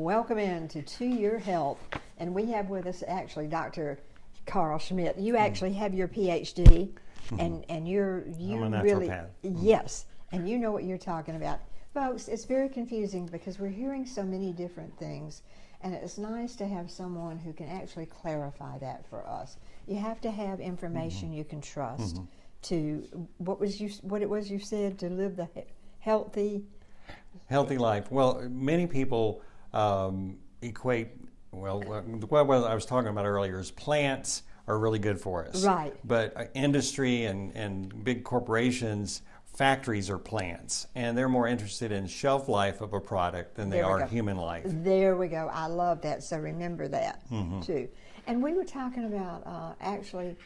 welcome into To Your Health. And we have with us actually Dr. Carl Schmidt. You actually have your PhD, and I'm a really, naturopath. yes, and you know what you're talking about. Folks, it's very confusing because we're hearing so many different things, and it's nice to have someone who can actually clarify that for us. You have to have information you can trust to, what it was you said, to live the healthy life. Well, many people equate, what I was talking about earlier is plants are really good for us. Right. But industry and big corporations, factories are plants, and they're more interested in shelf life of a product than they are human life. There we go. I love that. So remember that too. And we were talking about actually,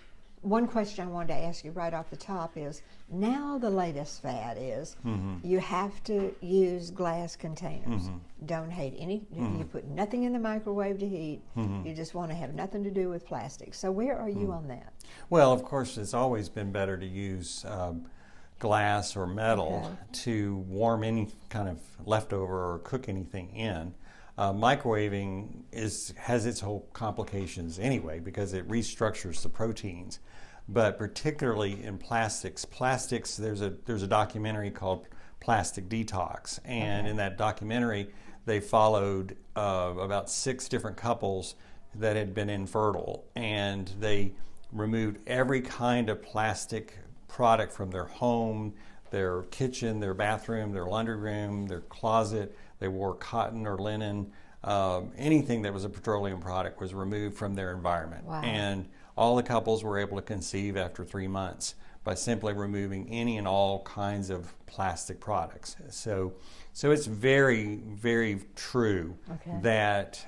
one question I wanted to ask you right off the top is, now the latest fad is you have to use glass containers. Don't hate any, you put nothing in the microwave to heat. You just want to have nothing to do with plastic. So where are you on that? Well, of course, it's always been better to use glass or metal to warm any kind of leftover or cook anything in. Microwaving has its whole complications anyway because it restructures the proteins. But particularly in plastics, there's a documentary called Plastic Detox, and in that documentary they followed about 6 different couples that had been infertile, and they removed every kind of plastic product from their home, their kitchen, their bathroom, their laundry room, their closet. They wore cotton or linen. Anything that was a petroleum product was removed from their environment. Wow. And all the couples were able to conceive after 3 months by simply removing any and all kinds of plastic products. So it's very, very true that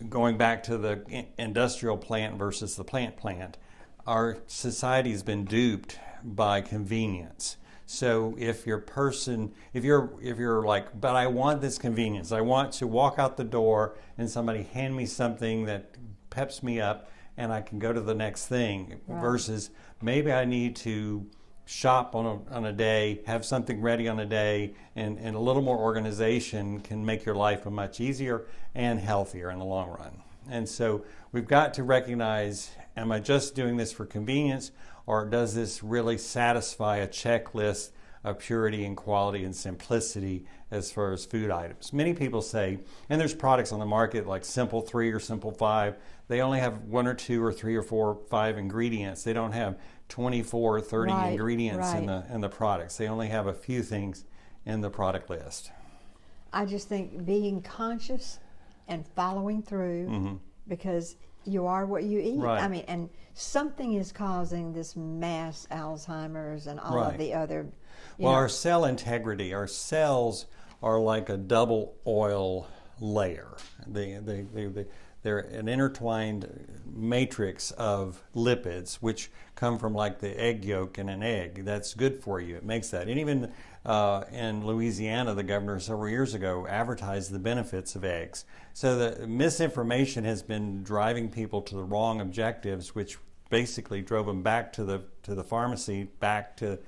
going back to the industrial plant versus the plant, our society has been duped by convenience. So if you're like, but I want this convenience. I want to walk out the door and somebody hand me something that peps me up and I can go to the next thing, versus maybe I need to shop on a day, have something ready on a day, and a little more organization can make your life much easier and healthier in the long run. And so we've got to recognize, am I just doing this for convenience, or does this really satisfy a checklist of purity and quality and simplicity as far as food items? Many people say, and there's products on the market like Simple 3 or Simple 5, they only have 1 or 2 or 3 or 4 or 5 ingredients. They don't have 24 or 30 ingredients in the products. They only have a few things in the product list. I just think being conscious and following through, because you are what you eat. Right. I mean, and something is causing this mass Alzheimer's and all of the other. Well, our cell integrity, our cells are like a double oil layer. They're an intertwined matrix of lipids, which come from like the egg yolk in an egg. That's good for you. It makes that. And even in Louisiana, the governor several years ago advertised the benefits of eggs. So the misinformation has been driving people to the wrong objectives, which basically drove them back to the pharmacy, back to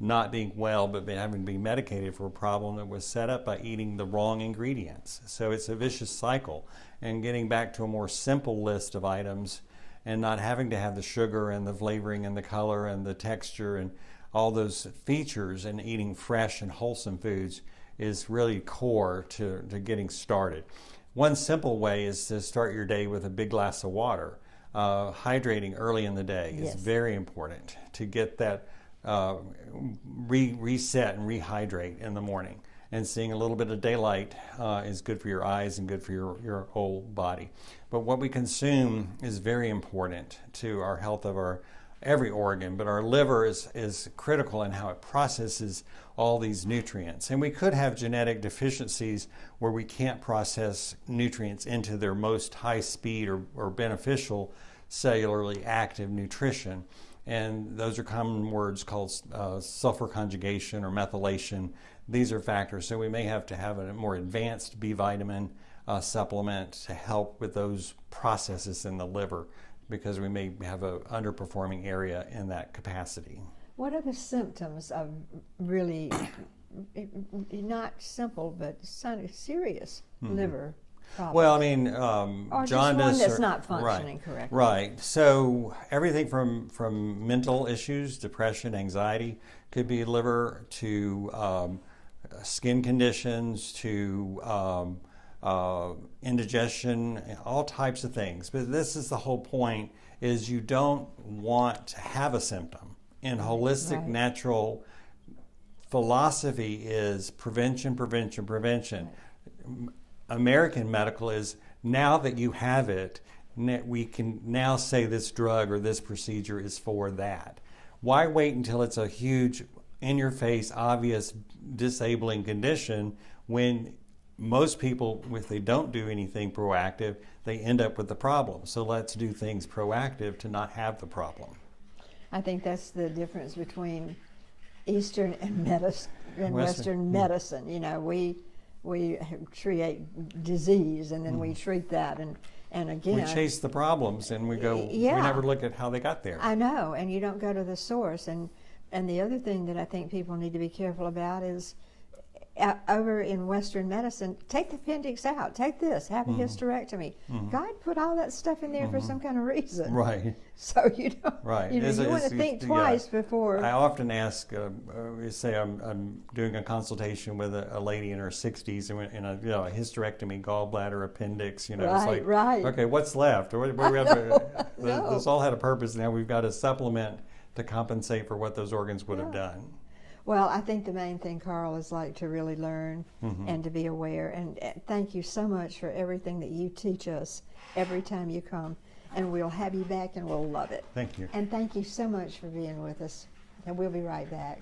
not being well, but having to be medicated for a problem that was set up by eating the wrong ingredients. So it's a vicious cycle. And getting back to a more simple list of items and not having to have the sugar and the flavoring and the color and the texture and all those features, and eating fresh and wholesome foods is really core to getting started. One simple way is to start your day with a big glass of water. Hydrating early in the day is very important to get that reset and rehydrate in the morning. And seeing a little bit of daylight is good for your eyes and good for your whole body. But what we consume is very important to our health of our every organ, but our liver is critical in how it processes all these nutrients. And we could have genetic deficiencies where we can't process nutrients into their most high speed or beneficial cellularly active nutrition. And those are common words called sulfur conjugation or methylation. These are factors. So we may have to have a more advanced B vitamin supplement to help with those processes in the liver, because we may have an underperforming area in that capacity. What are the symptoms of really not simple, but serious liver problems. Well, I mean, or just jaundice. one that's not functioning right, correctly. Right. So everything from mental issues, depression, anxiety, could be liver, to skin conditions, to indigestion, all types of things. But this is the whole point: is you don't want to have a symptom. In holistic natural philosophy is prevention, prevention, prevention. Right. American medical is, now that you have it, we can now say this drug or this procedure is for that. Why wait until it's a huge, in-your-face, obvious, disabling condition when most people, if they don't do anything proactive, they end up with the problem. So let's do things proactive to not have the problem. I think that's the difference between Eastern and Western medicine. You know, we create disease, and then we treat that, and again we chase the problems, and we go. We never look at how they got there. I know, and you don't go to the source. And the other thing that I think people need to be careful about is, over in Western medicine, take the appendix out, take this, have a hysterectomy. God put all that stuff in there for some kind of reason. Right. So you don't. Right. You want to think twice before. I often ask, say I'm doing a consultation with a lady in her 60s, and a hysterectomy, gallbladder, appendix. It's like, okay, what's left? This all had a purpose. Now we've got to supplement to compensate for what those organs would have done. Well, I think the main thing, Carl, is like to really learn and to be aware. And thank you so much for everything that you teach us every time you come. And we'll have you back, and we'll love it. Thank you. And thank you so much for being with us. And we'll be right back.